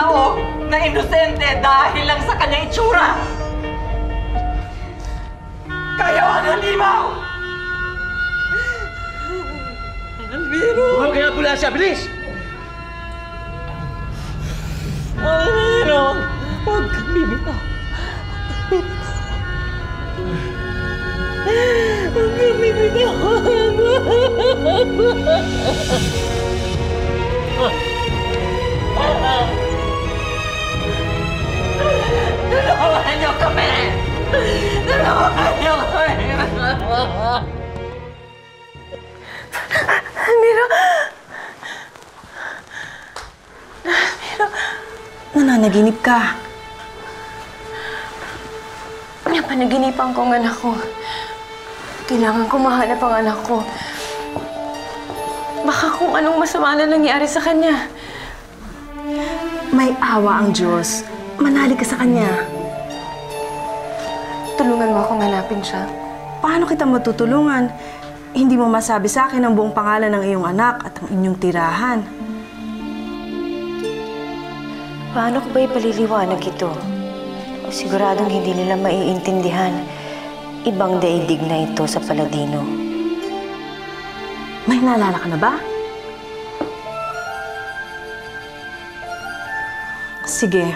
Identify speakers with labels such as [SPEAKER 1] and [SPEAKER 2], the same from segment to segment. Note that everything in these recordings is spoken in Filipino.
[SPEAKER 1] tao na inosente dahil lang sa kanyang itsura. Kayo ang halimaw! Alviro!
[SPEAKER 2] Huwag kaya ambulansya! Bilis!
[SPEAKER 1] Alviro! Huwag kang bibitaw. Huwag kang bibitaw. Tulungan niyo kami! Tulungan niyo kami!
[SPEAKER 3] Alviro! Alviro! Nananaginip ka. Napanaginipan ko ang anak ko. Kailangan ko mahanap ang anak ko. Baka kung anong masama na nangyari sa kanya.
[SPEAKER 4] May awa ang Diyos. Manalig ka sa Kanya.
[SPEAKER 3] Tulungan mo akong hanapin siya.
[SPEAKER 4] Paano kita matutulungan? Hindi mo masabi sa akin ang buong pangalan ng iyong anak at ang inyong tirahan.
[SPEAKER 3] Paano ko ba ipaliliwanag ito? Siguradong hindi nila maiintindihan. Ibang daigdig na ito sa Paladino.
[SPEAKER 4] May naalala ka na ba? Sige.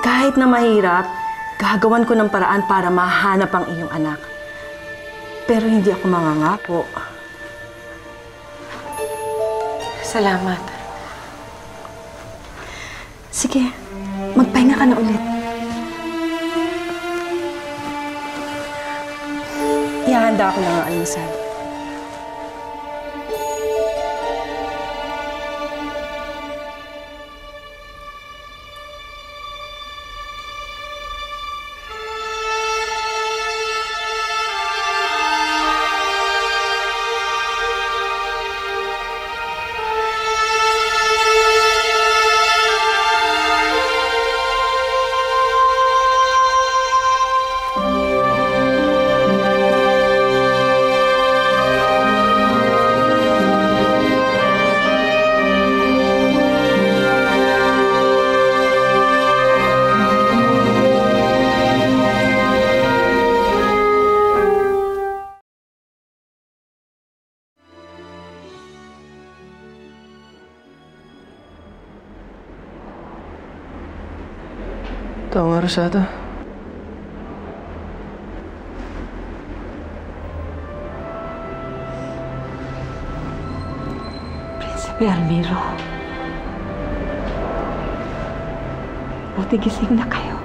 [SPEAKER 4] Kahit na mahirap, gagawan ko ng paraan para mahanap ang iyong anak. Pero hindi ako mangangako.
[SPEAKER 3] Salamat.
[SPEAKER 4] Sige, magpahinga ka na ulit. Ihahanda ako ng almusal.
[SPEAKER 2] Tama, Rosada.
[SPEAKER 1] Prinsipe Alviro. Buti gising na kayo.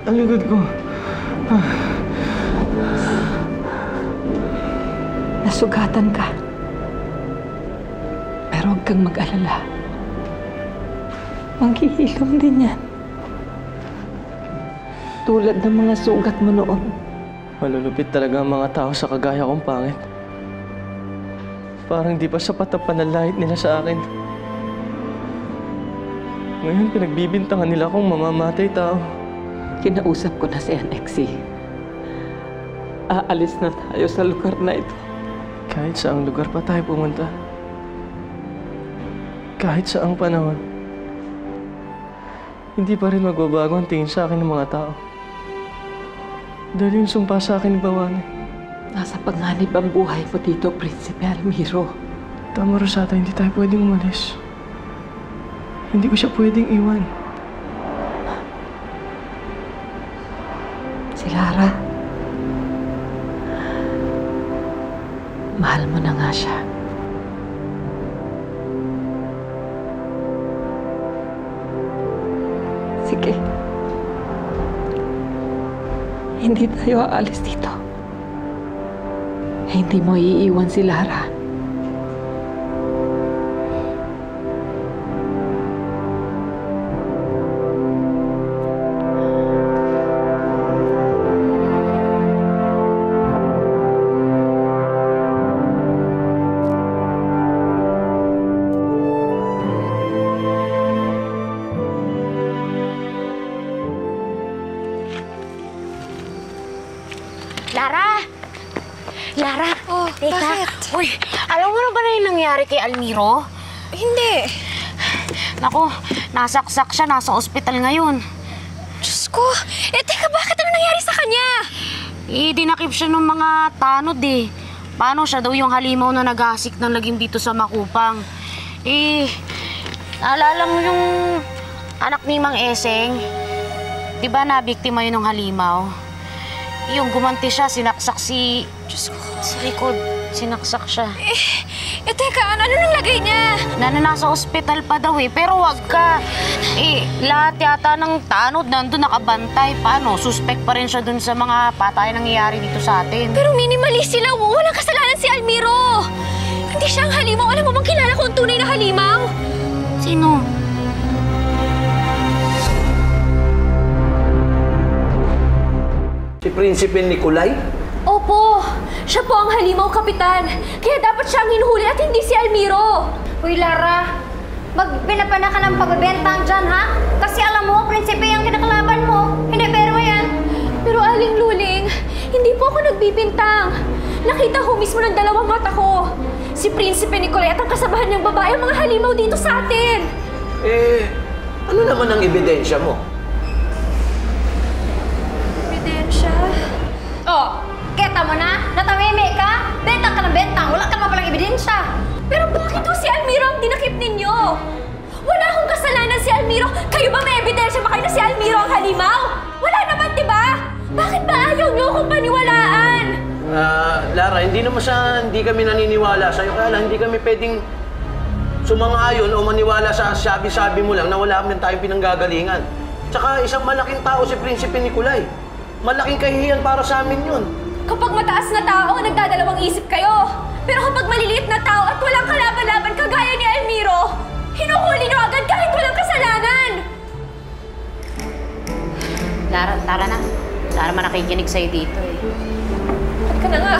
[SPEAKER 2] Ang likod ko.
[SPEAKER 1] Nasugatan ka. Pero huwag kang mag-alala. Manghihilom din yan. Tulad ng mga sugat mo noon.
[SPEAKER 2] Malulupit talaga ang mga tao sa kagaya kong pangit. Parang di pa sapat ang panalait nila sa akin. Ngayon, pinagbibintangan nila akong mamamatay tao.
[SPEAKER 1] Kinausap ko na si Annexie. Aalis na tayo sa lugar na ito.
[SPEAKER 2] Kahit saang lugar pa tayo pumunta. Kahit saang panahon. Hindi pa rin magbabago ang tingin sa akin ng mga tao. Dahil yung sumpa sa akin ni Bawani.
[SPEAKER 1] Nasa panganib ang buhay mo dito, Prinsipe Alviro.
[SPEAKER 2] Tama, Rosata, hindi tayo pwedeng umalis. Hindi ko siya pwedeng iwan.
[SPEAKER 1] Si Lara. Mahal mo na nga siya. Sige. Hindi tayo aalis dito. Hindi mo iiwan si Lara.
[SPEAKER 5] Lara! Lara!
[SPEAKER 6] Oh,
[SPEAKER 5] teka, Uy, alam mo na ba na yung nangyari kay Almiro?
[SPEAKER 6] Hindi.
[SPEAKER 5] Naku, nasaksak siya, nasa ospital ngayon.
[SPEAKER 6] Diyos ko. Teka, bakit ano nangyari sa kanya?
[SPEAKER 5] Dinakip siya ng mga tanod eh. Paano siya daw yung halimaw na nagasik ng lagim dito sa Makupang? Naalala mo yung anak ni Mang Eseng? Di ba nabiktima yun ng halimaw? Yung gumanti siya, sinaksak si...
[SPEAKER 6] Diyos ko.
[SPEAKER 5] Sa likod, sinaksak siya.
[SPEAKER 6] Teka, ano nang lagay niya?
[SPEAKER 5] Nasa ospital pa daw eh, pero wag ka. Lahat yata ng tanod nandun nakabantay. Paano? Suspect pa rin siya dun sa mga patayan nangyayari dito sa atin.
[SPEAKER 6] Pero minimalist sila. Walang kasalanan si Almiro. Hindi siya ang halimaw. Alam mo bang kilala ko ang tunay na halimaw?
[SPEAKER 5] Sino?
[SPEAKER 7] Si Prinsipe Nicolay?
[SPEAKER 6] Opo. Siya po ang halimaw, Kapitan. Kaya dapat siyang hinuhuli at hindi si Almiro.
[SPEAKER 8] Uy, Lara, magbinapana ka ng pagbebentang dyan, ha? Kasi alam mo, prinsipe yung kinakalaban mo. Hindi, pero yan.
[SPEAKER 6] Pero Aling Luling, hindi po ako nagbibintang. Nakita ko mismo ng dalawang mata ko. Si Prinsipe Nicolay at ang kasabahan niyang babae ang mga halimaw dito sa atin.
[SPEAKER 7] Ano naman ang ebidensya mo?
[SPEAKER 6] Ebidensya?
[SPEAKER 8] Oh, keta mo na? Natamimi ka? Bentang ka ng bentang. Wala ka naman palang ebidensya.
[SPEAKER 6] Pero bakit po si Almiro ang dinakip ninyo? Wala akong kasalanan si Almiro. Kayo ba may ebidensya ba kayo na si Almiro ang halimaw? Wala naman, di ba? Bakit ba ayaw niyo akong paniwalaan?
[SPEAKER 7] Lara, hindi kami naniniwala sa'yo. Kaya lang, hindi kami pwedeng sumang-ayon o maniwala sa sabi-sabi mo lang na wala kami tayong pinanggagalingan. Tsaka isang malaking tao si Prinsipe Nicolay. Malaking kahihiyan para sa amin yun.
[SPEAKER 6] Kapag mataas na tao, nagdadalawang isip kayo. Pero kapag maliliit na tao at walang kalaban-laban kagaya ni Almiro, hinuhuli niyo agad kahit walang kasalanan.
[SPEAKER 5] Lara, tara na. Lara man nakikinig sa'yo dito eh.
[SPEAKER 6] Ba't ka na nga?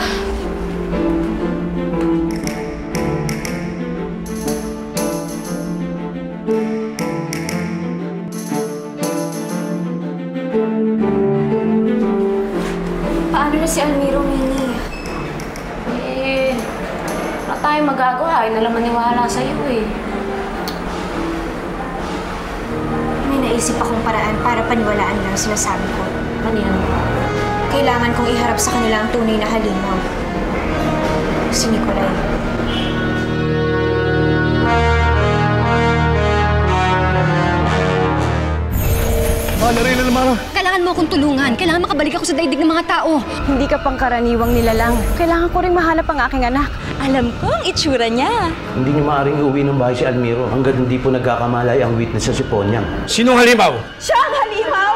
[SPEAKER 6] Paano na si Almiro, Mini?
[SPEAKER 5] Wala tayong magagawa. Ay nalang maniwala sa'yo eh.
[SPEAKER 8] May naisip akong paraan para paniwalaan lang sinasabi ko.
[SPEAKER 5] Ano yan?
[SPEAKER 8] Kailangan kong iharap sa kanila ang tunay na halimaw. Si Nicolay.
[SPEAKER 2] Narila naman.
[SPEAKER 6] Kailangan mo akong tulungan. Kailangan makabalik ako sa daigdig ng mga tao.
[SPEAKER 4] Hindi ka pangkaraniwang nilalang. Kailangan ko ring mahanap ang aking anak. Alam ko ang itsura niya.
[SPEAKER 7] Hindi niyo maaaring uwi ng bahay si Almiro hanggat hindi po nagkakamalay ang witness sa si Ponyang.
[SPEAKER 2] Sinong halimaw?
[SPEAKER 4] Siya ang halimaw!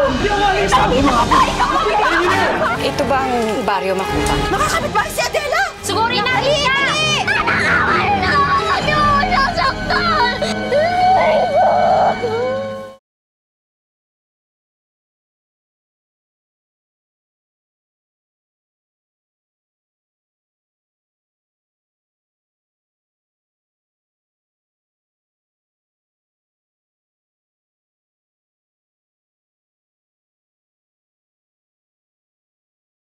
[SPEAKER 4] Ito ba ang baryo Makupa? Makakapit ba si Adela?
[SPEAKER 6] Sugurin natin siya!
[SPEAKER 8] Nasaktan!